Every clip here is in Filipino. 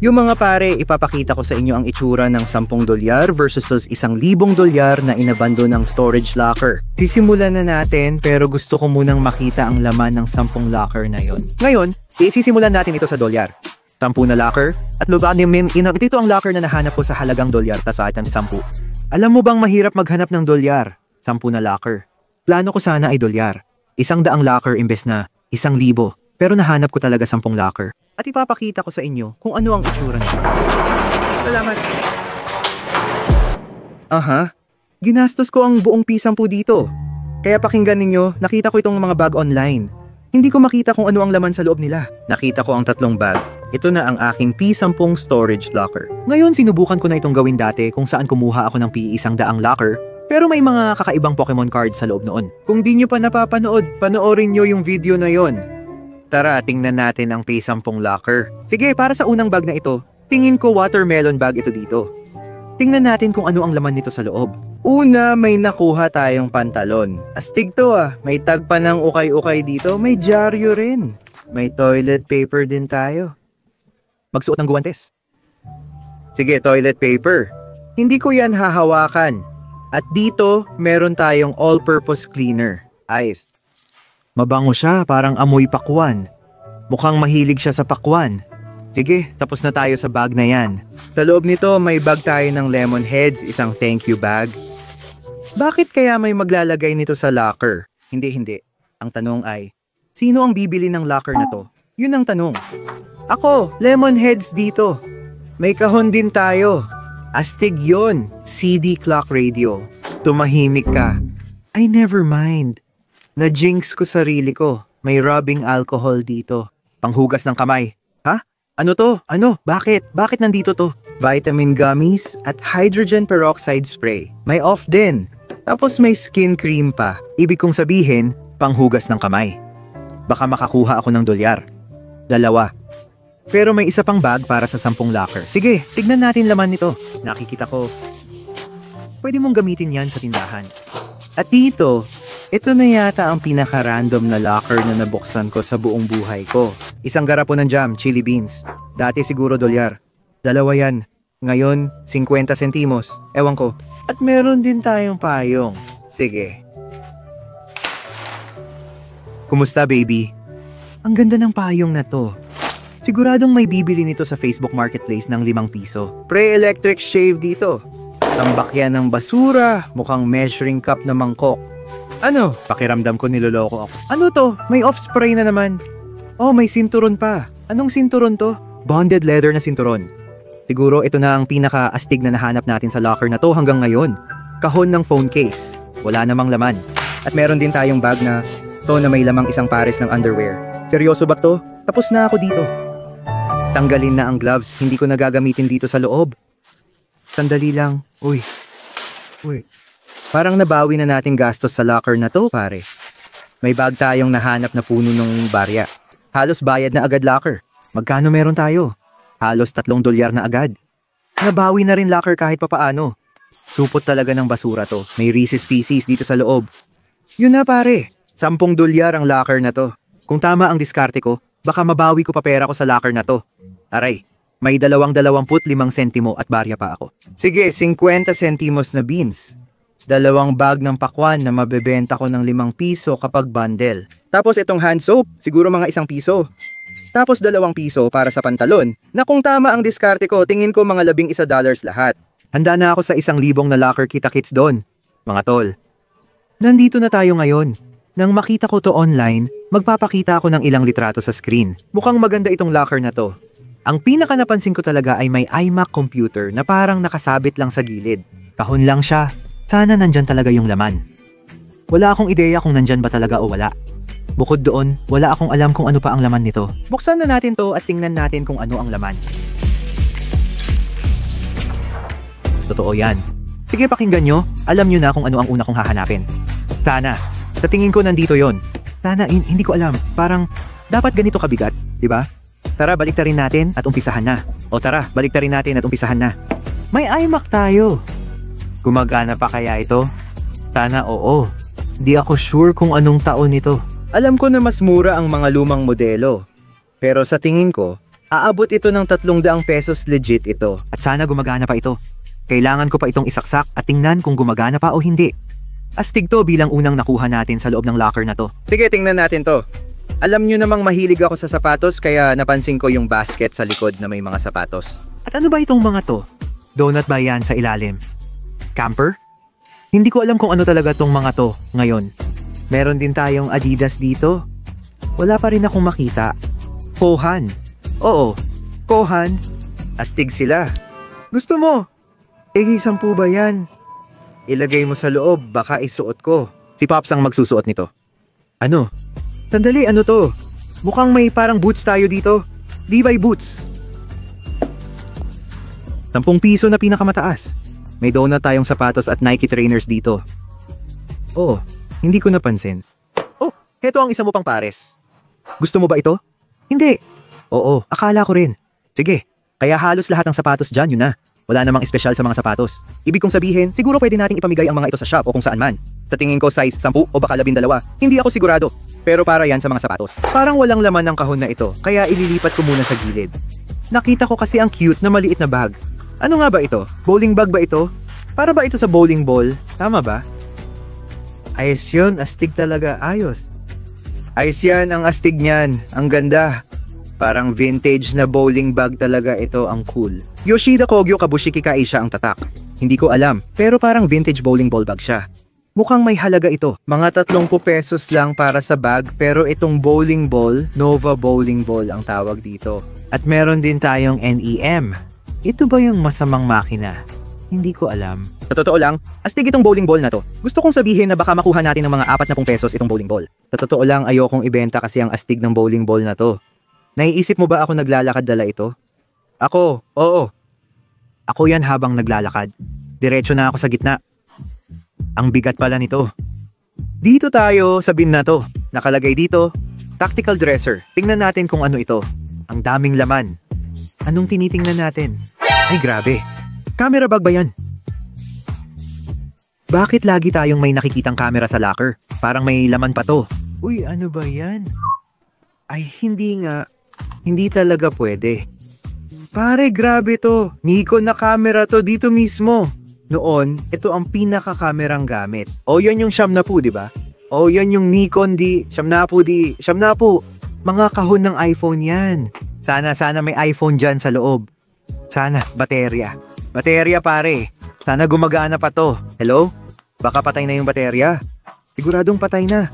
Yung mga pare, ipapakita ko sa inyo ang itsura ng 10 dolyar versus 1,000 dolyar na inabando ng storage locker. Sisimulan na natin pero gusto ko munang makita ang laman ng 10 locker na yon. Ngayon, isisimulan natin ito sa dolyar. 10 na locker at ito ang locker na nahanap ko sa halagang dolyar tasaatan 10. Alam mo bang mahirap maghanap ng dolyar? 10 na locker. Plano ko sana ay dolyar. 100 locker imbes na 1,000. Pero nahanap ko talaga 10 locker. At ipapakita ko sa inyo kung ano ang itsura nito. Salamat. Aha. Ginastos ko ang buong P10 dito. Kaya pakinggan ninyo, nakita ko itong mga bag online. Hindi ko makita kung ano ang laman sa loob nila. Nakita ko ang 3 bag. Ito na ang aking P10 storage locker. Ngayon sinubukan ko na itong gawin dati kung saan kumuha ako ng P100 locker. Pero may mga kakaibang Pokemon cards sa loob noon. Kung di nyo pa napapanood, panoorin nyo yung video na yon. Tara, tingnan natin ang P10 locker. Sige, para sa unang bag na ito, tingin ko watermelon bag ito dito. Tingnan natin kung ano ang laman nito sa loob. Una, may nakuha tayong pantalon. Astig to ah, may tag pa ng ukay-ukay dito, may dyaryo rin. May toilet paper din tayo. Magsuot ng guwantes. Sige, toilet paper. Hindi ko yan hahawakan. At dito, meron tayong all-purpose cleaner. Ayos. Mabango siya, parang amoy pakwan. Mukhang mahilig siya sa pakwan. Sige, tapos na tayo sa bag na yan. Sa loob nito, may bag tayo ng lemon heads, isang thank you bag. Bakit kaya may maglalagay nito sa locker? Hindi. Ang tanong ay, sino ang bibili ng locker na to? Yun ang tanong. Ako, lemon heads dito. May kahon din tayo. Astig yun, CD clock radio. Tumahimik ka. Ay, never mind. Na-jinx ko sarili ko. May rubbing alcohol dito. Panghugas ng kamay. Ha? Ano to? Ano? Bakit? Bakit nandito to? Vitamin gummies at hydrogen peroxide spray. May off din. Tapos may skin cream pa. Ibig kong sabihin, panghugas ng kamay. Baka makakuha ako ng dolyar. 2. Pero may isa pang bag para sa 10 locker. Sige, tignan natin laman nito. Nakikita ko. Pwede mong gamitin yan sa tindahan. At dito, ito na yata ang pinaka-random na locker na nabuksan ko sa buong buhay ko. Isang garapon ng jam, chili beans. Dati siguro dolyar. 2 yan. Ngayon, 50 sentimos. Ewan ko. At meron din tayong payong. Sige. Kumusta, baby? Ang ganda ng payong na to. Siguradong may bibili nito sa Facebook Marketplace ng 5 piso. Pre-electric shave dito. Tambak yan ng basura. Mukhang measuring cup na mangkok. Ano? Pakiramdam ko niloloko ako. Ano to? May off-spray na naman. Oh, may sinturon pa. Anong sinturon to? Bonded leather na sinturon. Siguro ito na ang pinaka-astig na nahanap natin sa locker na to hanggang ngayon. Kahon ng phone case. Wala namang laman. At meron din tayong bag na to na may lamang isang pares ng underwear. Seryoso ba to? Tapos na ako dito. Tanggalin na ang gloves. Hindi ko na gagamitin dito sa loob. Sandali lang. Uy. Parang nabawi na nating gastos sa locker na to, pare. May bag tayong nahanap na puno ng barya. Halos bayad na agad locker. Magkano meron tayo? Halos 3 dolyar na agad. Nabawi na rin locker kahit papaano. Supot talaga ng basura to. May Reese's Pieces dito sa loob. Yun na pare. 10 dolyar ang locker na to. Kung tama ang diskarte ko, baka mabawi ko pa pera ko sa locker na to. Aray, may 25 sentimo at barya pa ako. Sige, 50 sentimos na beans. 2 bag ng pakwan na mabebenta ko ng 5 piso kapag bundle. Tapos itong hand soap, siguro mga 1 piso. Tapos 2 piso para sa pantalon, na kung tama ang diskarte ko, tingin ko mga $11 lahat. Handa na ako sa 1,000 na locker kita-kits doon. Mga tol, nandito na tayo ngayon. Nang makita ko to online, magpapakita ako ng ilang litrato sa screen. Mukhang maganda itong locker na to. Ang pinaka napansin ko talaga ay may iMac computer na parang nakasabit lang sa gilid. Kahon lang siya. Sana nandyan talaga yung laman. Wala akong ideya kung nandyan ba talaga o wala. Bukod doon, wala akong alam kung ano pa ang laman nito. Buksan na natin to at tingnan natin kung ano ang laman. Totoo yan. Sige, pakinggan nyo. Alam nyo na kung ano ang una kong hahanapin. Sana. Sa tingin ko nandito yon. Sana, hindi ko alam. Parang, dapat ganito kabigat, di ba? Tara, baliktarin natin at umpisahan na. O tara, baliktarin natin at umpisahan na. May iMac tayo. Gumagana pa kaya ito? Sana oo. Di ako sure kung anong taon ito. Alam ko na mas mura ang mga lumang modelo. Pero sa tingin ko, Aabot ito ng 300 pesos legit ito. At sana gumagana pa ito. Kailangan ko pa itong isaksak at tingnan kung gumagana pa o hindi. Astig to bilang unang nakuha natin sa loob ng locker na to. Sige, tingnan natin to. Alam nyo namang mahilig ako sa sapatos kaya napansin ko yung basket sa likod na may mga sapatos. At ano ba itong mga to? Donut ba yan sa ilalim? Camper? Hindi ko alam kung ano talaga tong mga to ngayon. Meron din tayong Adidas dito. Wala pa rin akong makita. Kohan. Oo, Kohan. Astig sila. Gusto mo? Tig-10 ba yan? Ilagay mo sa loob, baka isuot ko. Si Pops ang magsusuot nito. Ano? Sandali, ano to? Mukhang may parang boots tayo dito. Levi boots. 10 piso na pinakamataas. May donut tayong sapatos at Nike trainers dito. Oh, hindi ko napansin. Oh, heto ang isa mo pang pares. Gusto mo ba ito? Hindi. Oo, akala ko rin. Sige, kaya halos lahat ng sapatos dyan, yun na. Wala namang espesyal sa mga sapatos. Ibig kong sabihin, siguro pwede nating ipamigay ang mga ito sa shop o kung saan man. Sa tingin ko size 10 o baka 12. Hindi ako sigurado. Pero para yan sa mga sapatos. Parang walang laman ng kahon na ito, kaya ililipat ko muna sa gilid. Nakita ko kasi ang cute na maliit na bag. Ano nga ba ito? Bowling bag ba ito? Para ba ito sa bowling ball? Tama ba? Ayos yun, astig talaga, ayos. Ayos yan, ang astig niyan. Ang ganda. Parang vintage na bowling bag talaga ito, ang cool. Yoshida Kogyo Kabushiki Kaisha ang tatak. Hindi ko alam, pero parang vintage bowling ball bag siya. Mukhang may halaga ito. Mga 30 pesos lang para sa bag, pero itong bowling ball, Nova Bowling Ball ang tawag dito. At meron din tayong NEM. Ito ba yung masamang makina? Hindi ko alam. Sa totoo lang, astig itong bowling ball na to. Gusto kong sabihin na baka makuha natin ng mga 40 pesos itong bowling ball. Sa totoo lang, ayokong ibenta kasi ang astig ng bowling ball na to. Naiisip mo ba ako naglalakad dala ito? Ako, oo. Ako yan habang naglalakad. Diretso na ako sa gitna. Ang bigat pala nito. Dito tayo sa bin na to. Nakalagay dito, tactical dresser. Tingnan natin kung ano ito. Ang daming laman. Anong tinitingnan natin? Ay grabe. Camera bag ba yan? Bakit lagi tayong may nakikitang camera sa locker? Parang may laman pa to. Uy, ano ba yan? Ay, hindi nga. Hindi talaga pwede. Pare, grabe to. Nikon na camera to dito mismo. Noon, ito ang pinaka-kamerang gamit. O, yan yung Siyam na po, di ba? O, yan yung Nikon di. Siyam na po. Mga kahon ng iPhone yan. Sana may iPhone dyan sa loob. Sana, baterya. Baterya, pare. Sana gumagana pa to. Hello? Baka patay na yung baterya. Siguradong patay na.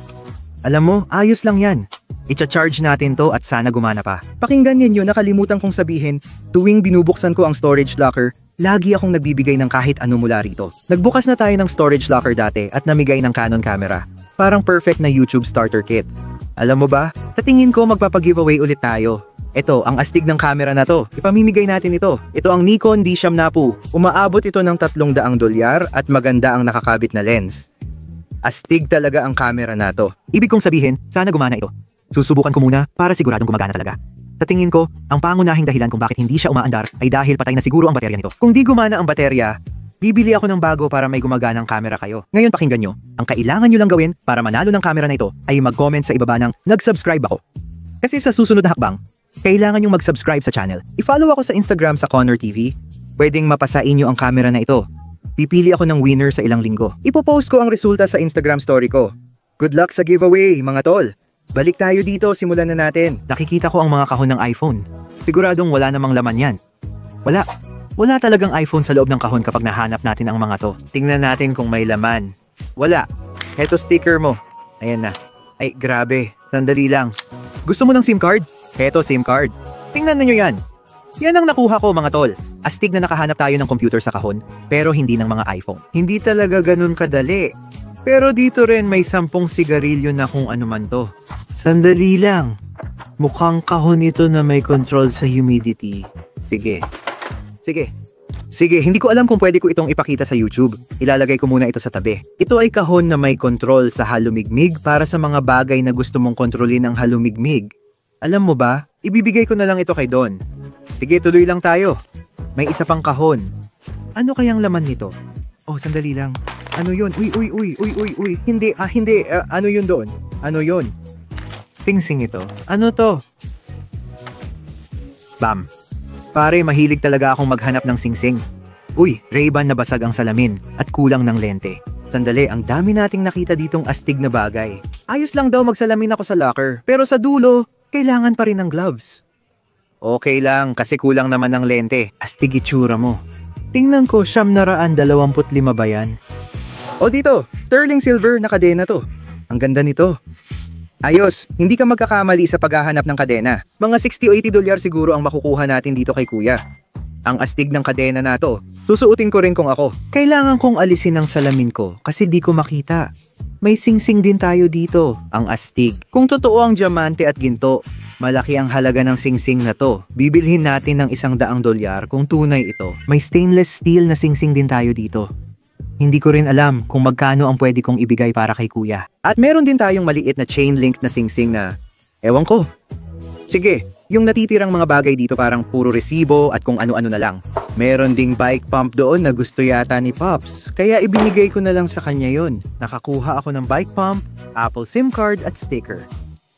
Alam mo, ayos lang yan. I-charge natin to at sana gumana pa. Pakinggan ninyo, nakalimutan kong sabihin, tuwing binubuksan ko ang storage locker, lagi akong nagbibigay ng kahit ano mula rito. Nagbukas na tayo ng storage locker dati at namigay ng Canon camera. Parang perfect na YouTube starter kit. Alam mo ba, sa tingin ko magpapag-giveaway ulit tayo. Ito, ang astig ng camera na to. Ipamimigay natin ito. Ito ang Nikon D10. Umaabot ito ng $300 at maganda ang nakakabit na lens. Astig talaga ang camera na to. Ibig kong sabihin, sana gumana ito. Susubukan ko muna para siguradong gumagana talaga. Sa tingin ko, ang pangunahing dahilan kung bakit hindi siya umaandar ay dahil patay na siguro ang baterya nito. Kung di gumana ang baterya, bibili ako ng bago para may gumaganang camera kayo. Ngayon pakinggan nyo, ang kailangan nyo lang gawin para manalo ng camera na ito ay mag-comment sa ibaba ng nag-subscribe ako. Kasi sa susunod na hakbang, kailangan nyo mag-subscribe sa channel. I-follow ako sa Instagram sa Connor TV. Pwedeng mapasa inyo ang camera na ito. Pipili ako ng winner sa ilang linggo. Ipopost ko ang resulta sa Instagram story ko. Good luck sa giveaway, mga tol! Balik tayo dito, simulan na natin. Nakikita ko ang mga kahon ng iPhone. Siguradong wala namang laman yan. Wala talagang iPhone sa loob ng kahon kapag nahanap natin ang mga to. Tingnan natin kung may laman. Wala. Heto sticker mo. Ayan na. Ay, grabe. Sandali lang. Gusto mo ng SIM card? Heto SIM card. Tingnan niyo yan. Yan ang nakuha ko, mga tol. Astig na nakahanap tayo ng computer sa kahon, pero hindi ng mga iPhone. Hindi talaga ganun kadali. Pero dito rin may 10 sigarilyo na kung ano man to. Sandali lang. Mukhang kahon ito na may control sa humidity. Sige, hindi ko alam kung pwede ko itong ipakita sa YouTube. Ilalagay ko muna ito sa tabi. Ito ay kahon na may control sa halumigmig para sa mga bagay na gusto mong kontrolin ang halumigmig. Alam mo ba, ibibigay ko na lang ito kay Don. Sige, tuloy lang tayo. May isa pang kahon. Ano kayang laman nito? Oh, sandali lang. Ano yun? Uy. Hindi. Ano yun doon? Ano yun? Sing-sing ito. Ano to? Bam! Pare, mahilig talaga akong maghanap ng singsing. Uy, Ray-Ban na basag ang salamin at kulang ng lente. Sandali, ang dami nating nakita ditong astig na bagay. Ayos lang daw magsalamin ako sa locker, pero sa dulo, kailangan pa rin ng gloves. Okay lang, kasi kulang naman ng lente. Astig itsura mo. Tingnan ko, 725 ba yan? O dito, sterling silver na kadena to. Ang ganda nito. Ayos, hindi ka magkakamali sa paghahanap ng kadena. Mga 60 o 80 dolyar siguro ang makukuha natin dito kay kuya. Ang astig ng kadena na to, susuotin ko rin kung ako. Kailangan kong alisin ang salamin ko kasi di ko makita. May singsing din tayo dito, ang astig. Kung totoo ang diamante at ginto, malaki ang halaga ng singsing na to. Bibilhin natin ng $100 kung tunay ito. May stainless steel na singsing din tayo dito. Hindi ko rin alam kung magkano ang pwede kong ibigay para kay kuya. At meron din tayong maliit na chain link na singsing na, ewan ko. Sige, yung natitirang mga bagay dito parang puro resibo at kung ano-ano na lang. Meron ding bike pump doon na gusto yata ni Pops, kaya ibinigay ko na lang sa kanya yon. Nakakuha ako ng bike pump, Apple SIM card at sticker.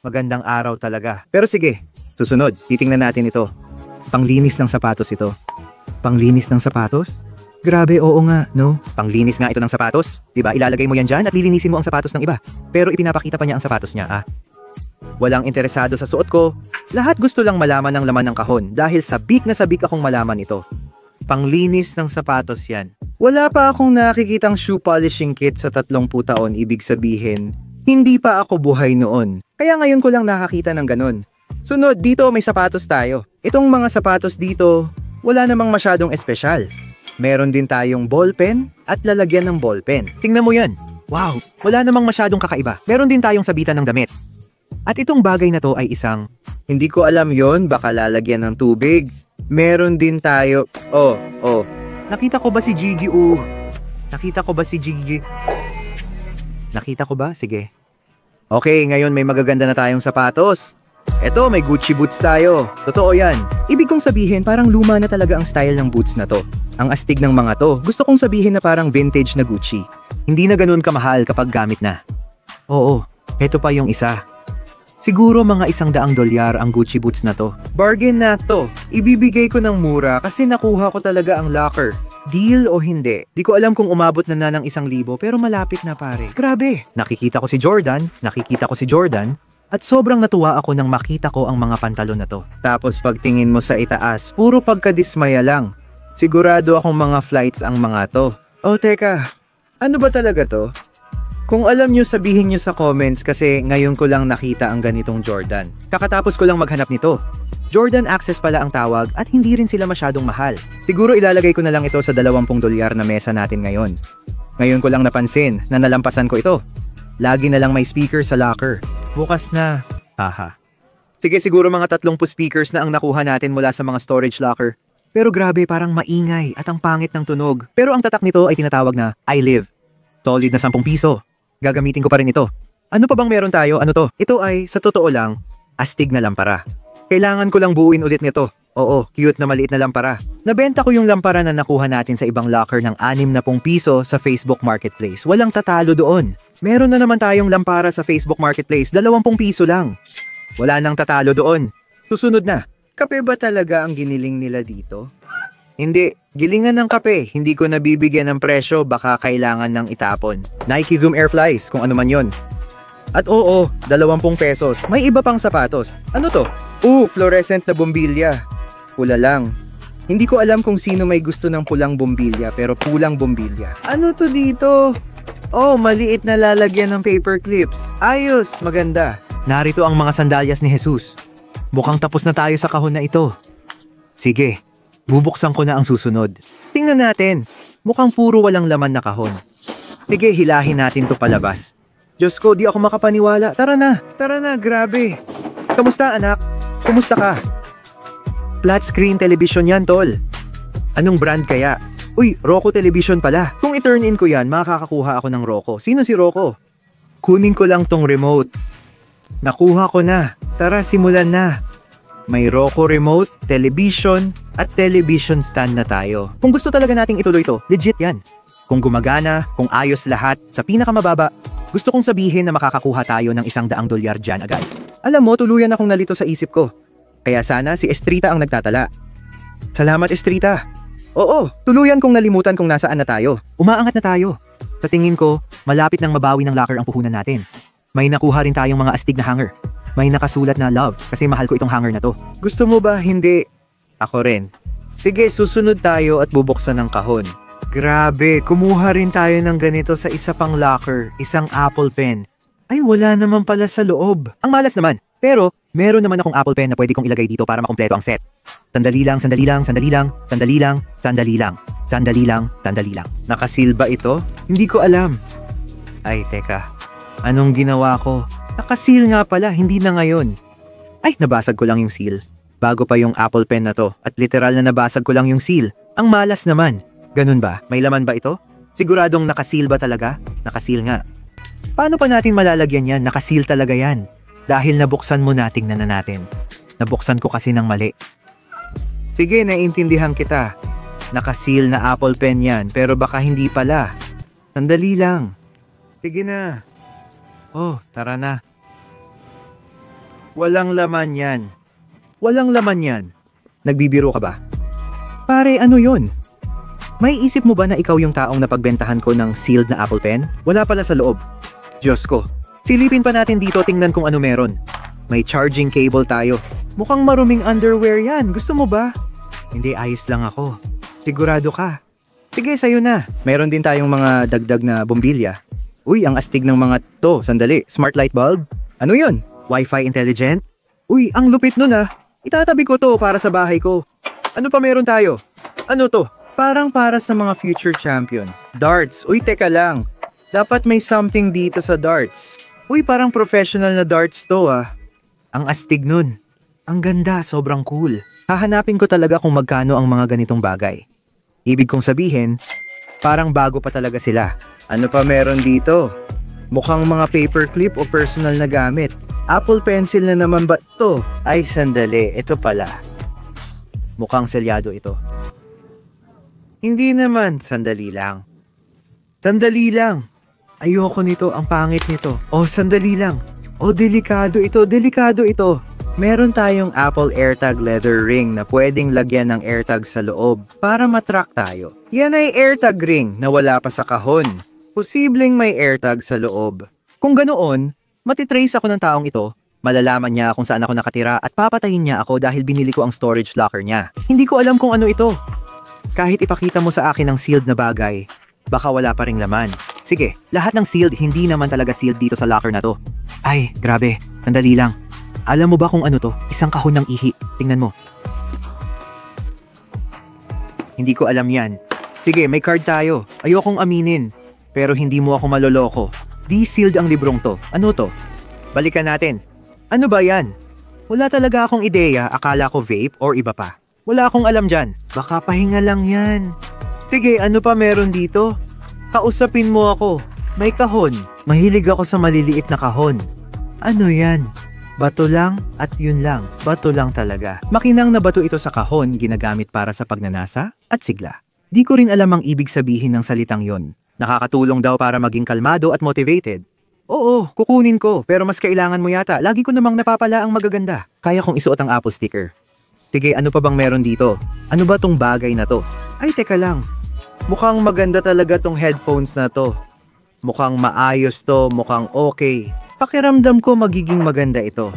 Magandang araw talaga. Pero sige, susunod, titingnan natin ito. Panglinis ng sapatos ito. Panglinis ng sapatos? Grabe, oo nga, no? Panglinis nga ito ng sapatos. Diba, ilalagay mo yan dyan at lilinisin mo ang sapatos ng iba. Pero ipinapakita pa niya ang sapatos niya, ah. Walang interesado sa suot ko. Lahat gusto lang malaman ng laman ng kahon dahil sabik na sabik akong malaman ito. Panglinis ng sapatos yan. Wala pa akong nakikitang shoe polishing kit sa 30 taon, ibig sabihin, hindi pa ako buhay noon. Kaya ngayon ko lang nakakita ng ganun. Sunod, dito may sapatos tayo. Itong mga sapatos dito, wala namang masyadong espesyal. Meron din tayong ballpen at lalagyan ng ballpen. Tingnan mo yan. Wow, wala namang masyadong kakaiba. Meron din tayong sabitan ng damit. At itong bagay na to ay isang, hindi ko alam yon, baka lalagyan ng tubig. Meron din tayo, nakita ko ba si Jiggy? Nakita ko ba si Jiggy? Nakita ko ba? Sige. Okay, ngayon may magaganda na tayong sapatos. Eto, may Gucci boots tayo. Totoo yan. Ibig kong sabihin, parang luma na talaga ang style ng boots na to. Ang astig ng mga to, gusto kong sabihin na parang vintage na Gucci. Hindi na ganun kamahal kapag gamit na. Oo, eto pa yung isa. Siguro mga $100 ang Gucci boots na to. Bargain na to. Ibibigay ko ng mura kasi nakuha ko talaga ang locker. Deal o hindi? Di ko alam kung umabot na ng 1,000 pero malapit na pare. Grabe! Nakikita ko si Jordan, at sobrang natuwa ako nang makita ko ang mga pantalon na to. Tapos pagtingin mo sa itaas, puro pagkadismaya lang. Sigurado akong mga flights ang mga to. Oh teka, ano ba talaga to? Kung alam nyo, sabihin nyo sa comments kasi ngayon ko lang nakita ang ganitong Jordan. Kakatapos ko lang maghanap nito. Jordan Access pala ang tawag at hindi rin sila masyadong mahal. Siguro ilalagay ko na lang ito sa $20 na mesa natin ngayon. Ngayon ko lang napansin na nalampasan ko ito. Lagi na lang may speaker sa locker. Bukas na. Haha. Sige, siguro mga 30 speakers na ang nakuha natin mula sa mga storage locker. Pero grabe, parang maingay at ang pangit ng tunog. Pero ang tatak nito ay tinatawag na I Live. Solid na 10 piso. Gagamitin ko pa rin ito. Ano pa bang meron tayo? Ano to? Ito ay, sa totoo lang, astig na lampara. Kailangan ko lang buuin ulit nito. Oo, cute na maliit na lampara. Nabenta ko yung lampara na nakuha natin sa ibang locker ng 60 piso sa Facebook Marketplace. Walang tatalo doon. Meron na naman tayong lampara sa Facebook Marketplace, 20 piso lang. Wala nang tatalo doon. Susunod na. Kape ba talaga ang giniling nila dito? Hindi. Gilingan ng kape. Hindi ko nabibigyan ng presyo, baka kailangan ng itapon. Nike Zoom Airflies, kung ano man yon. At oo, 20 pesos. May iba pang sapatos. Ano to? Fluorescent na bombilya. Pula lang. Hindi ko alam kung sino may gusto ng pulang bombilya, pero pulang bombilya. Ano to dito? Oh, maliit na lalagyan ng paper clips. Ayos, maganda. Narito ang mga sandalyas ni Jesus. Mukhang tapos na tayo sa kahon na ito. Sige, bubuksan ko na ang susunod. Tingnan natin. Mukhang puro walang laman na kahon. Sige, hilahin natin to palabas. Diyos ko, di ako makapaniwala. Tara na, grabe. Kamusta anak? Kumusta ka? Flat screen television yan, tol. Anong brand kaya? Uy, Roku television pala. Kung i-turn in ko yan, makakakuha ako ng Roku. Sino si Roku? Kunin ko lang tong remote. Nakuha ko na. Tara, simulan na. May Roku remote, television, at television stand na tayo. Kung gusto talaga nating ituloy to, legit yan. Kung gumagana, kung ayos lahat, sa pinakamababa, gusto kong sabihin na makakakuha tayo ng $100 dyan agad. Alam mo, tuluyan akong nalito sa isip ko. Kaya sana si Estrita ang nagtatala. Salamat, Estrita. Oo, tuluyan kong nalimutan kung nasaan na tayo. Umaangat na tayo. Sa tingin ko, malapit nang mabawi ng locker ang puhunan natin. May nakuha rin tayong mga astig na hanger. May nakasulat na love kasi mahal ko itong hanger na to. Gusto mo ba hindi? Ako rin. Sige, susunod tayo at bubuksan ng kahon. Grabe, kumuha rin tayo ng ganito sa isa pang locker, isang Apple Pen. Ay, wala naman pala sa loob. Ang malas naman. Pero, meron naman akong Apple Pen na pwede kong ilagay dito para makumpleto ang set. Sandali lang, sandali lang, sandali lang, sandali lang, sandali lang, sandali lang, sandali lang. Nakasil ba ito? Hindi ko alam. Ay, teka. Anong ginawa ko? Nakasil nga pala, hindi na ngayon. Ay, nabasag ko lang yung seal. Bago pa yung Apple Pen na to at literal na nabasag ko lang yung seal. Ang malas naman. Ganun ba? May laman ba ito? Siguradong nakasil ba talaga? Nakasil nga. Paano pa natin malalagyan yan? Nakasil talaga yan. Dahil nabuksan mo na, tingnan na natin. Nabuksan ko kasi ng mali. Sige, naiintindihan kita. Nakasil na Apple Pen yan, pero baka hindi pala. Sandali lang. Sige na. Oh, tara na. Walang laman yan. Walang laman yan. Nagbibiro ka ba? Pare, ano yun? May isip mo ba na ikaw yung taong napagbentahan ko ng sealed na Apple Pen? Wala pala sa loob. Diyos ko. Silipin pa natin dito, tingnan kung ano meron. May charging cable tayo. Mukhang maruming underwear yan. Gusto mo ba? Hindi, ayos lang ako. Sigurado ka? Sige, sa'yo na. Meron din tayong mga dagdag na bombilya. Uy, ang astig ng mga to. Sandali, smart light bulb? Ano yun? Wi-Fi intelligent? Uy, ang lupit nun ah. Itatabi ko to para sa bahay ko. Ano pa meron tayo? Ano to? Parang para sa mga future champions. Darts. Uy, teka lang. Dapat may something dito sa darts. Uy, parang professional na darts to ah. Ang astig nun. Ang ganda, sobrang cool. Hahanapin ko talaga kung magkano ang mga ganitong bagay. Ibig kong sabihin, parang bago pa talaga sila. Ano pa meron dito? Mukhang mga paperclip o personal na gamit. Apple Pencil na naman ba to? Ay, sandali. Ito pala. Mukhang selyado ito. Hindi naman. Sandali lang. Sandali lang. Ayoko nito. Ang pangit nito. Oh, sandali lang. Oh, delikado ito. Delikado ito. Meron tayong Apple AirTag leather ring na pwedeng lagyan ng AirTag sa loob para matrack tayo. Yan ay AirTag ring na wala pa sa kahon. Posibleng may AirTag sa loob. Kung ganoon, matitrace ako ng taong ito, malalaman niya kung saan ako nakatira at papatayin niya ako dahil binili ko ang storage locker niya. Hindi ko alam kung ano ito. Kahit ipakita mo sa akin ang sealed na bagay, baka wala pa ring laman. Sige, lahat ng sealed hindi naman talaga sealed dito sa locker na to. Ay, grabe. Sandali lang. Alam mo ba kung ano to? Isang kahon ng ihi. Tingnan mo. Hindi ko alam yan. Sige, may card tayo. Ayokong aminin. Pero hindi mo ako maloloko. Di sealed ang librong to. Ano to? Balikan natin. Ano ba yan? Wala talaga akong ideya. Akala ko vape or iba pa. Wala akong alam dyan. Baka pahinga lang yan. Sige, ano pa meron dito? Kausapin mo ako. May kahon. Mahilig ako sa maliliit na kahon. Ano yan? Bato lang at yun lang. Bato lang talaga. Makinang na bato ito sa kahon, ginagamit para sa pagnanasa at sigla. Di ko rin alam ang ibig sabihin ng salitang yon. Nakakatulong daw para maging kalmado at motivated. Oo, kukunin ko, pero mas kailangan mo yata. Lagi ko namang napapala ang magaganda. Kaya kong isuot ang Apple sticker. Sige, ano pa bang meron dito? Ano ba tong bagay na to? Ay, teka lang. Mukhang maganda talaga tong headphones na to. Mukhang maayos to, mukhang okay. Pakiramdam ko magiging maganda ito.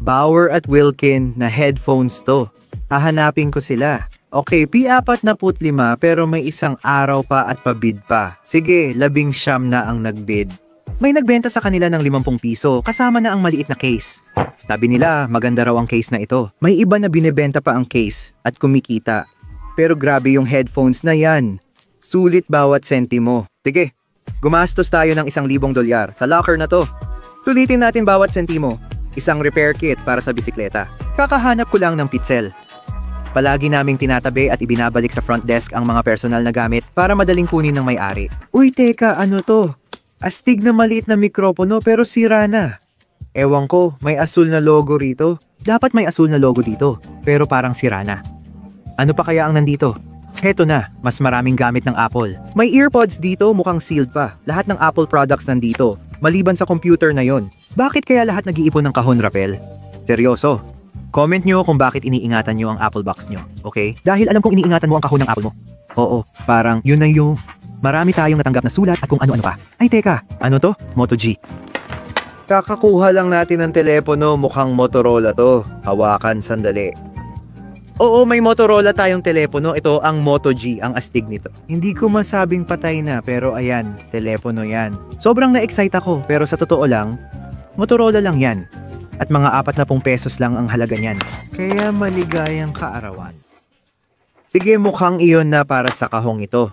Bauer at Wilkin na headphones to. Hahanapin ko sila. Okay, P45 pero may isang araw pa at pabid pa. Sige, 19 na ang nagbid. May nagbenta sa kanila ng 50 piso kasama na ang maliit na case. Sabi nila, maganda raw ang case na ito. May iba na binebenta pa ang case at kumikita. Pero grabe yung headphones na yan. Sulit bawat sentimo. Sige, gumastos tayo ng $1,000 sa locker na to. Sulitin natin bawat sentimo. Isang repair kit para sa bisikleta. Kakahanap ko lang ng pitzel. Palagi naming tinatabi at ibinabalik sa front desk ang mga personal na gamit para madaling kunin ng may-ari. Uy, teka, ano to? Astig na maliit na mikropono pero sira na. Ewan ko, may asul na logo rito. Dapat may asul na logo dito, pero parang sira na. Ano pa kaya ang nandito? Heto na, mas maraming gamit ng Apple. May earpods dito, mukhang sealed pa. Lahat ng Apple products nandito, maliban sa computer na yon. Bakit kaya lahat nag-iipon ng kahon, Rapel? Seryoso? Comment nyo kung bakit iniingatan nyo ang Apple Box nyo, okay? Dahil alam kong iniingatan mo ang kahon ng Apple mo. Oo, parang yun na yung marami tayong natanggap na sulat at kung ano-ano pa. Ay teka, ano to? Moto G. Kakakuha lang natin ng telepono, mukhang Motorola to. Hawakan, sandali. Oo, may Motorola tayong telepono. Ito ang Moto G, ang astig nito. Hindi ko masabing patay na, pero ayan, telepono yan. Sobrang na-excite ako, pero sa totoo lang, Motorola lang yan. At mga 40 pesos lang ang halaga niyan. Kaya maligayang kaarawan. Sige, mukhang iyon na para sa kahong ito.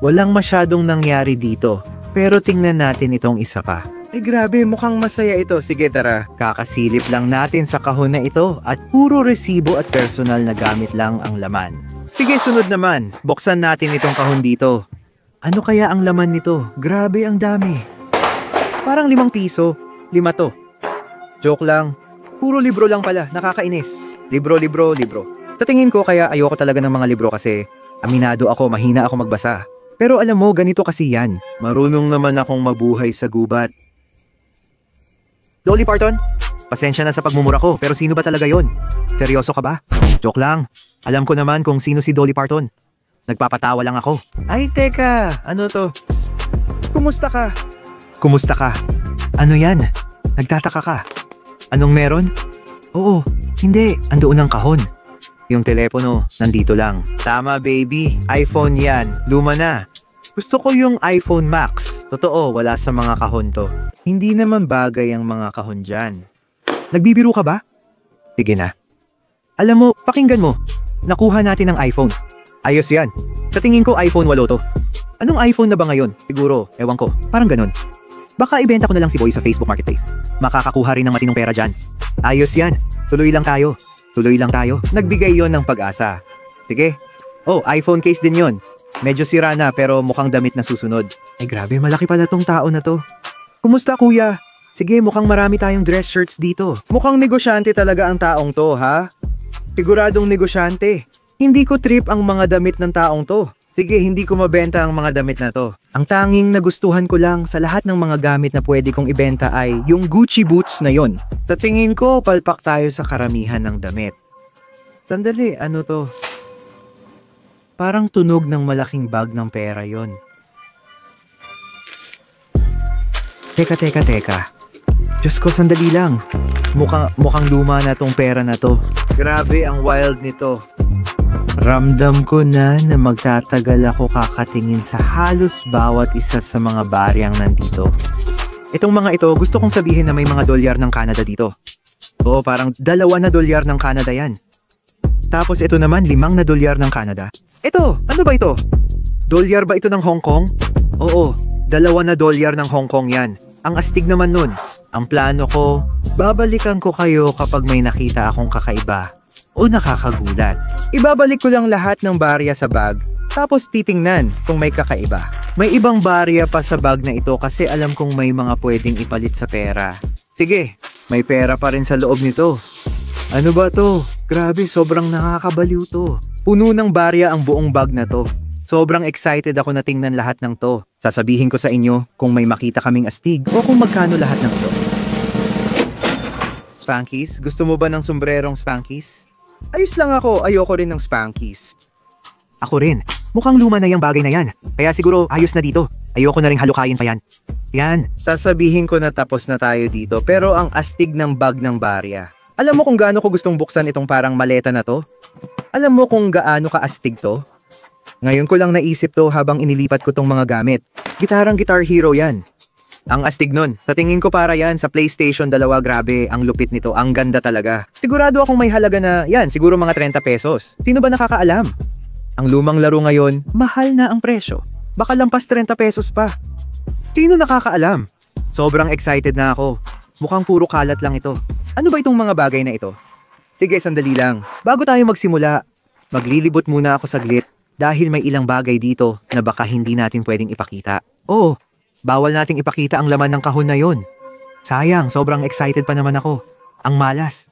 Walang masyadong nangyari dito, pero tingnan natin itong isa pa. Ay grabe, mukhang masaya ito. Sige tara, kakasilip lang natin sa kahon na ito at puro resibo at personal na gamit lang ang laman. Sige, sunod naman. Buksan natin itong kahon dito. Ano kaya ang laman nito? Grabe, ang dami. Parang 5 piso. 5 to. Joke lang. Puro libro lang pala. Nakakainis. Libro. Tatingin ko kaya ayoko talaga ng mga libro kasi aminado ako, mahina ako magbasa. Pero alam mo, ganito kasi yan. Marunong naman akong mabuhay sa gubat. Dolly Parton, pasensya na sa pagmumura ko, pero sino ba talaga yon? Seryoso ka ba? Joke lang. Alam ko naman kung sino si Dolly Parton. Nagpapatawa lang ako. Ay, teka. Ano to? Kumusta ka? Kumusta ka? Ano yan? Nagtataka ka? Anong meron? Oo, hindi. Andoon ang kahon. Yung telepono, nandito lang. Tama, baby. iPhone yan. Luma na. Gusto ko yung iPhone Max. Totoo, wala sa mga kahon to. Hindi naman bagay ang mga kahon dyan. Nagbibiro ka ba? Sige na. Alam mo, pakinggan mo. Nakuha natin ang iPhone. Ayos yan. Sa tingin ko, iPhone 8 to. Anong iPhone na ba ngayon? Siguro, ewan ko. Parang ganun. Baka ibenta ko na lang si Boy sa Facebook Marketplace. Makakakuha rin ng matinong pera dyan. Ayos yan. Tuloy lang tayo. Nagbigay yon ng pag-asa. Sige. Oh, iPhone case din yon. Medyo sira na pero mukhang damit na susunod. Ay grabe, malaki pala tong tao na to. Kumusta kuya? Sige, mukhang marami tayong dress shirts dito. Mukhang negosyante talaga ang taong to, ha? Siguradong negosyante. Hindi ko trip ang mga damit ng taong to. Sige, hindi ko mabenta ang mga damit na to. Ang tanging nagustuhan ko lang sa lahat ng mga gamit na pwede kong ibenta ay yung Gucci boots na yon. Sa tingin ko, palpak tayo sa karamihan ng damit. Sandali, ano to? Parang tunog ng malaking bag ng pera yon. Teka. Diyos ko, sandali lang. Mukhang luma na tong pera na to. Grabe, ang wild nito. Ramdam ko na magtatagal ako kakatingin sa halos bawat isa sa mga baryang nandito. Itong mga ito, gusto kong sabihin na may mga dolyar ng Canada dito. Oo, parang 2 na dolyar ng Canada yan. Tapos ito naman, 5 na dolyar ng Canada. Ito, ano ba ito? Dolyar ba ito ng Hong Kong? Oo, 2 na dolyar ng Hong Kong yan. Ang astig naman nun. Ang plano ko, babalikan ko kayo kapag may nakita akong kakaiba o nakakagulat. Ibabalik ko lang lahat ng barya sa bag, tapos titingnan kung may kakaiba. May ibang barya pa sa bag na ito kasi alam kong may mga pwedeng ipalit sa pera. Sige, may pera pa rin sa loob nito. Ano ba to? Grabe, sobrang nakakabaliw to. Puno ng barya ang buong bag na to. Sobrang excited ako na tingnan lahat ng to. Sasabihin ko sa inyo kung may makita kaming astig o kung magkano lahat ng to. Spankies? Gusto mo ba ng sombrerong Spankies? Ayos lang ako, ayoko rin ng Spankies. Ako rin. Mukhang luma na yung bagay na yan. Kaya siguro ayos na dito. Ayoko na rin halukayin pa yan. Yan. Sasabihin ko na tapos na tayo dito pero ang astig ng bag ng barya. Alam mo kung gaano ko gustong buksan itong parang maleta na to? Alam mo kung gaano ka-astig to? Ngayon ko lang naisip to habang inilipat ko tong mga gamit. Gitarang Guitar Hero yan. Ang astig nun. Sa tingin ko para yan sa PlayStation 2, grabe, ang lupit nito, ang ganda talaga. Sigurado akong may halaga na, yan, siguro mga 30 pesos. Sino ba nakakaalam? Ang lumang laro ngayon, mahal na ang presyo. Baka lampas 30 pesos pa. Sino nakakaalam? Sobrang excited na ako. Mukhang puro kalat lang ito. Ano ba itong mga bagay na ito? Sige, sandali lang. Bago tayo magsimula, maglilibot muna ako saglit dahil may ilang bagay dito na baka hindi natin pwedeng ipakita. Oo. Bawal nating ipakita ang laman ng kahon na yon. Sayang, sobrang excited pa naman ako. Ang malas.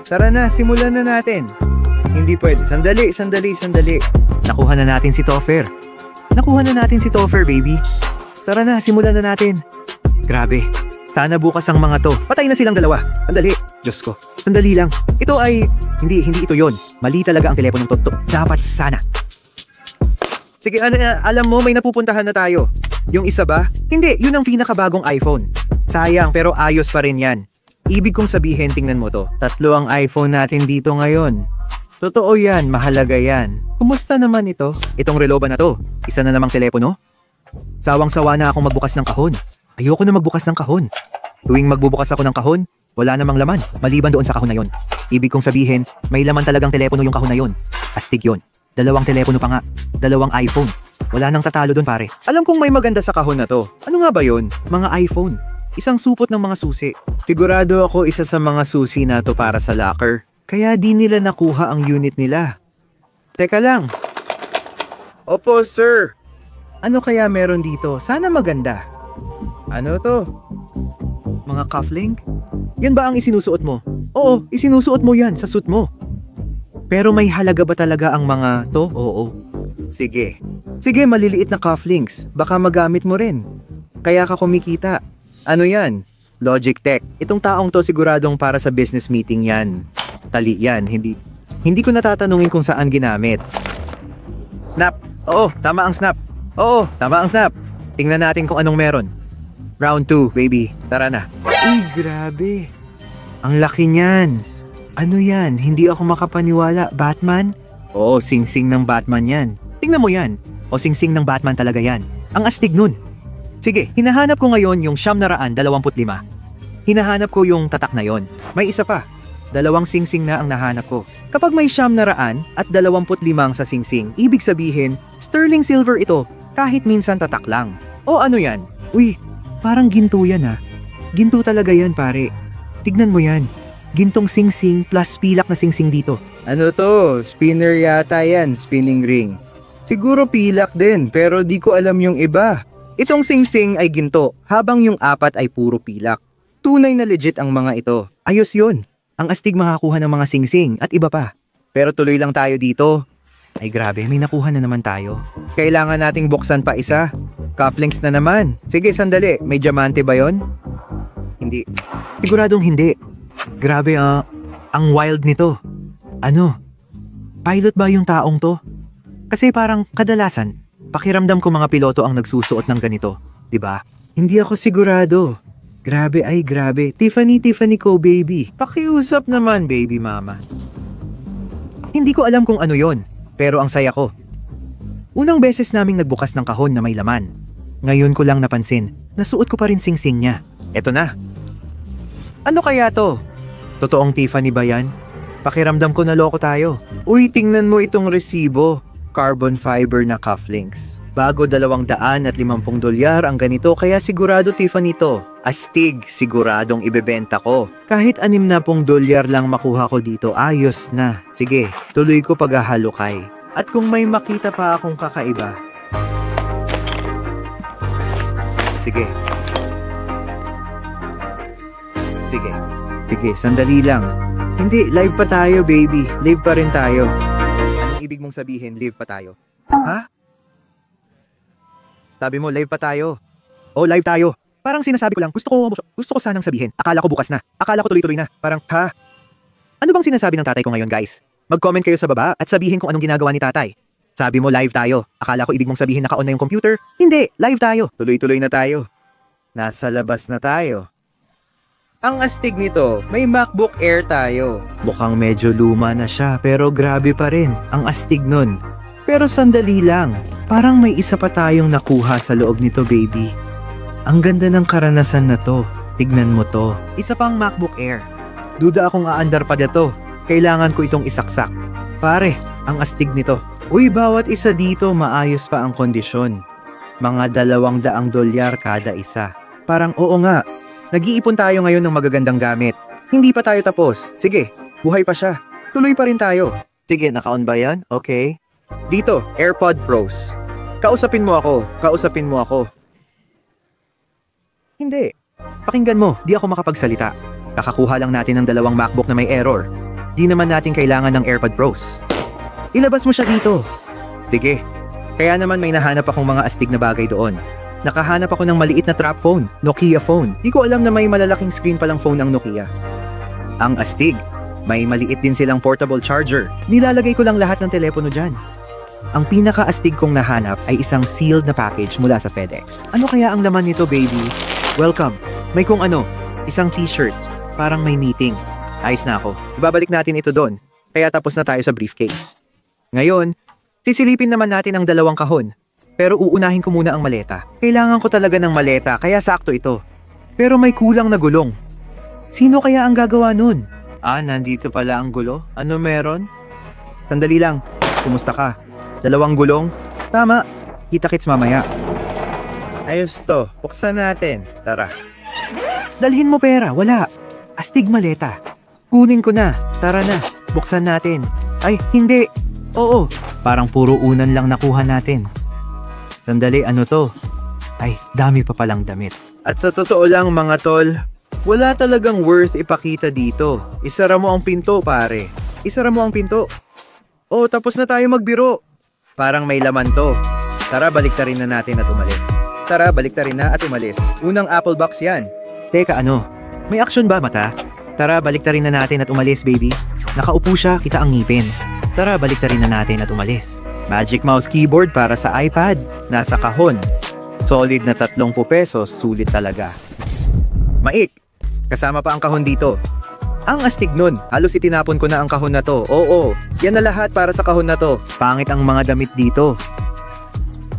Tara na, simulan na natin. Hindi pwede. Sandali. Nakuha na natin si Topher. Baby. Tara na, simulan na natin. Grabe, sana bukas ang mga to. Patay na silang dalawa. Andali. Diyos ko, sandali lang. Ito ay... Hindi ito yon. Mali talaga ang teleponong to. Dapat sana. Sige, alam mo, may napupuntahan na tayo. Yung isa ba? Hindi, yun ang pinakabagong iPhone. Sayang, pero ayos pa rin yan. Ibig kong sabihin, tingnan mo to. 3 ang iPhone natin dito ngayon. Totoo yan, mahalaga yan. Kumusta naman ito? Itong relo ba na to? Isa na namang telepono? Sawang-sawa na akong magbukas ng kahon. Ayoko na magbukas ng kahon. Tuwing magbubukas ako ng kahon, wala namang laman, maliban doon sa kahon na yon. Ibig kong sabihin, may laman talagang telepono yung kahon na yon. Astig yon. 2 telepono pa nga. 2 iPhone. Wala nang tatalo doon, pare. Alam kong may maganda sa kahon na to. Ano nga ba yon? Mga iPhone. Isang supot ng mga susi. Sigurado ako isa sa mga susi na to para sa locker. Kaya di nila nakuha ang unit nila. Teka lang. Opo, sir. Ano kaya meron dito? Sana maganda. Ano to? Mga cufflink? Yan ba ang isinusuot mo? Oo, isinusuot mo yan sa suit mo. Pero may halaga ba talaga ang mga to? Oo. Sige. Sige, maliliit na cufflinks. Baka magamit mo rin. Kaya ka kumikita. Ano yan? Logitech. Itong taong to siguradong para sa business meeting yan. Tali yan, hindi ko natatanungin kung saan ginamit. Snap. Oo, tama ang snap. Oo, tama ang snap. Tingnan natin kung anong meron. Round 2, baby. Tara na. Uy, grabe. Ang laki niyan. Ano yan? Hindi ako makapaniwala. Batman? Oo, sing-sing ng Batman yan. Tingnan mo yan. O sing-sing ng Batman talaga yan. Ang astig nun. Sige, hinahanap ko ngayon yung 925. Hinahanap ko yung tatak na yon. May isa pa. 2 sing-sing na ang nahanap ko. Kapag may 900 at 25 sa sing-sing, ibig sabihin, sterling silver ito, kahit minsan tatak lang. O ano yan? Uy, parang ginto yan ha. Ginto talaga yan, pare. Tignan mo yan. Gintong sing-sing plus pilak na sing-sing dito. Ano to? Spinner yata yan, spinning ring. Siguro pilak din, pero di ko alam yung iba. Itong sing-sing ay ginto, habang yung 4 ay puro pilak. Tunay na legit ang mga ito. Ayos yun. Ang astig makakuha ng mga sing-sing at iba pa. Pero tuloy lang tayo dito. Ay grabe, may nakuha na naman tayo. Kailangan nating buksan pa isa. Cufflinks na naman. Sige, sandali. May diamante ba yon? Hindi. Siguradong hindi. Grabe ang wild nito. Ano? Pilot ba yung taong to? Kasi parang kadalasan, pakiramdam ko mga piloto ang nagsusuot ng ganito. Diba? Hindi ako sigurado. Grabe ay grabe. Tiffany ko, baby. Pakiusap naman, baby mama. Hindi ko alam kung ano yon, pero ang saya ko. Unang beses naming nagbukas ng kahon na may laman. Ngayon ko lang napansin, nasuot ko pa rin sing-sing niya. Eto na. Ano kaya to? Totoong Tiffany ba yan? Pakiramdam ko na loko tayo. Uy, tingnan mo itong resibo. Carbon fiber na cufflinks. Bago $250 ang ganito, kaya sigurado Tiffany to. Astig, siguradong ibebenta ko. Kahit $60 lang makuha ko dito, ayos na. Sige, tuloy ko paghahalukay. At kung may makita pa akong kakaiba. Sige. Sige, sandali lang. Hindi, live pa tayo, baby. Live pa rin tayo. Anong ibig mong sabihin, live pa tayo? Ha? Sabi mo, live pa tayo. Oh, live tayo. Parang sinasabi ko lang, gusto ko sanang sabihin. Akala ko bukas na. Akala ko tuloy-tuloy na. Parang, ha? Ano bang sinasabi ng tatay ko ngayon, guys? Mag-comment kayo sa baba at sabihin kung anong ginagawa ni tatay. Sabi mo, live tayo. Akala ko ibig mong sabihin naka-on na yung computer. Hindi, live tayo. Tuloy-tuloy na tayo. Nasa labas na tayo. Ang astig nito, may MacBook Air tayo. Mukhang medyo luma na siya, pero grabe pa rin. Ang astig nun. Pero sandali lang, parang may isa pa tayong nakuha sa loob nito, baby. Ang ganda ng karanasan na to. Tignan mo to. Isa pang MacBook Air. Duda akong aandar pa dito. Kailangan ko itong isaksak. Pare, ang astig nito. Uy, bawat isa dito maayos pa ang kondisyon. Mga $200 kada isa. Parang oo nga. Nag-iipon tayo ngayon ng magagandang gamit. Hindi pa tayo tapos. Sige, buhay pa siya. Tuloy pa rin tayo. Sige, naka-on ba yan? Okay. Dito, AirPod Pros. Kausapin mo ako. Hindi. Pakinggan mo, di ako makapagsalita. Kakakuha lang natin ng 2 MacBook na may error. Di naman natin kailangan ng AirPod Pros. Ilabas mo siya dito. Sige. Kaya naman may nahanap akong mga astig na bagay doon. Nakahanap ako ng maliit na trap phone, Nokia phone. Di ko alam na may malalaking screen palang phone ang Nokia. Ang astig, may maliit din silang portable charger. Nilalagay ko lang lahat ng telepono dyan. Ang pinaka-astig kong nahanap ay isang sealed na package mula sa FedEx. Ano kaya ang laman nito, baby? Welcome. May kung ano, isang t-shirt. Parang may meeting. Ayos na ako. Ibabalik natin ito doon. Kaya tapos na tayo sa briefcase. Ngayon, sisilipin naman natin ang dalawang kahon. Pero uunahin ko muna ang maleta. Kailangan ko talaga ng maleta, kaya sakto ito. Pero may kulang na gulong. Sino kaya ang gagawa nun? Nandito pala ang gulo. Ano meron? Sandali lang. Kumusta ka? 2 gulong? Tama. Kita-kits mamaya. Ayos to. Buksan natin. Tara. Dalhin mo pera. Wala. Astig maleta. Kunin ko na. Tara na. Buksan natin. Ay, hindi. Oo. Parang puro unan lang nakuha natin. Sandali, ano to? Ay, dami pa palang damit. At sa totoo lang mga tol, wala talagang worth ipakita dito. Isara mo ang pinto, pare. Isara mo ang pinto. Oh, tapos na tayo magbiro. Parang may laman to. Tara, baliktarin na natin at umalis. Tara, baliktarin na at umalis. Unang apple box yan. Teka, ano? May action ba, mata? Tara, baliktarin na natin at umalis, baby. Nakaupo siya, kita ang ngipin. Tara, baliktarin na natin at umalis. Magic mouse keyboard para sa iPad. Nasa kahon. Solid na 30 pesos, sulit talaga. Maik! Kasama pa ang kahon dito. Ang astig nun, halos itinapon ko na ang kahon na to. Oo, yan na lahat para sa kahon na to. Pangit ang mga damit dito.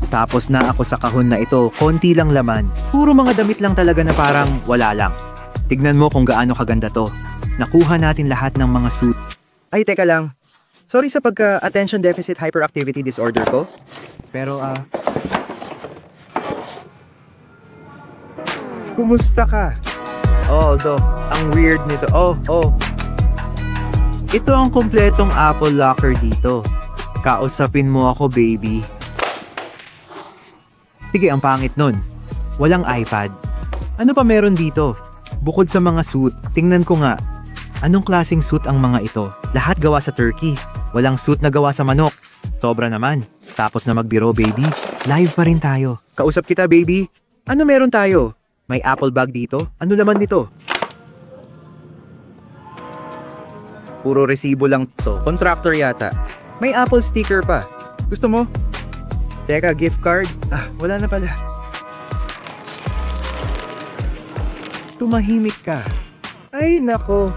Tapos na ako sa kahon na ito, konti lang laman. Puro mga damit lang talaga na parang wala lang. Tignan mo kung gaano kaganda to. Nakuha natin lahat ng mga suit. Ay, teka lang. Sorry sa pagka-attention deficit hyperactivity disorder ko. Pero, kumusta ka? Although, ang weird nito. Ito ang kumpletong Apple locker dito. Kausapin mo ako, baby. Sige, ang pangit nun. Walang iPad. Ano pa meron dito? Bukod sa mga suit, tingnan ko nga. Anong klaseng suit ang mga ito? Lahat gawa sa turkey. Walang suit na gawa sa manok. Sobra naman. Tapos na magbiro, baby. Live pa rin tayo. Kausap kita, baby. Ano meron tayo? May Apple bag dito? Ano laman nito? Puro resibo lang to. Contractor yata. May Apple sticker pa. Gusto mo? Teka, gift card? Wala na pala. Tumahimik ka. Ay, nako.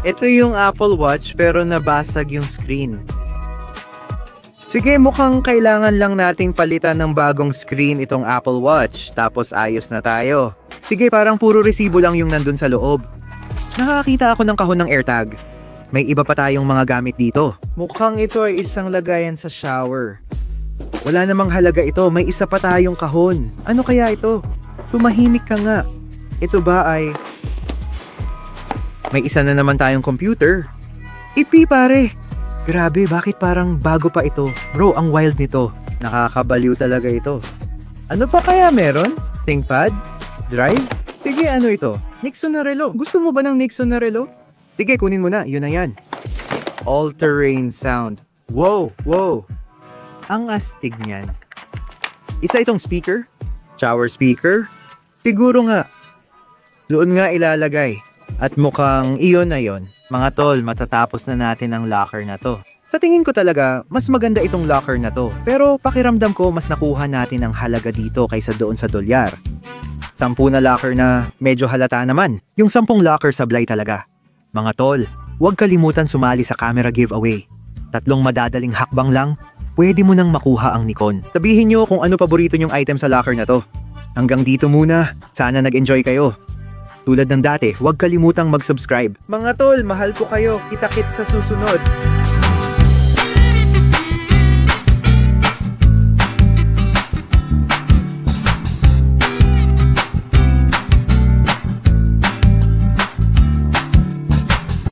Ito yung Apple Watch pero nabasag yung screen. Sige, mukhang kailangan lang nating palitan ng bagong screen itong Apple Watch. Tapos ayos na tayo. Sige, parang puro resibo lang yung nandun sa loob. Nakakita ako ng kahon ng AirTag. May iba pa tayong mga gamit dito. Mukhang ito ay isang lagayan sa shower. Wala namang halaga ito, may isa pa tayong kahon. Ano kaya ito? Tumahimik ka nga. Ito ba ay... May isa na naman tayong computer. Ipi pare! Grabe, bakit parang bago pa ito? Bro, ang wild nito. Nakakabaliw talaga ito. Ano pa kaya meron? ThinkPad? Drive? Sige, ano ito? Nixon na relo. Gusto mo ba ng Nixon na relo? Sige, kunin mo na. Yun na yan. All-terrain sound. Wow! Ang astig niyan. Isa itong speaker? Shower speaker? Siguro nga. Doon nga ilalagay. At mukhang iyon na yon. Mga tol, matatapos na natin ang locker na to. Sa tingin ko talaga, mas maganda itong locker na to. Pero pakiramdam ko, mas nakuha natin ang halaga dito kaysa doon sa dolyar. 10 na locker na medyo halata naman. Yung 10 locker sablay talaga. Mga tol, huwag kalimutan sumali sa camera giveaway. 3 madadaling hakbang lang, pwede mo nang makuha ang Nikon. Sabihin nyo kung ano paborito nyong item sa locker na to. Hanggang dito muna, sana nag-enjoy kayo. Tulad ng dati, huwag kalimutang mag-subscribe. Mga tol, mahal ko kayo. Kita-kits sa susunod.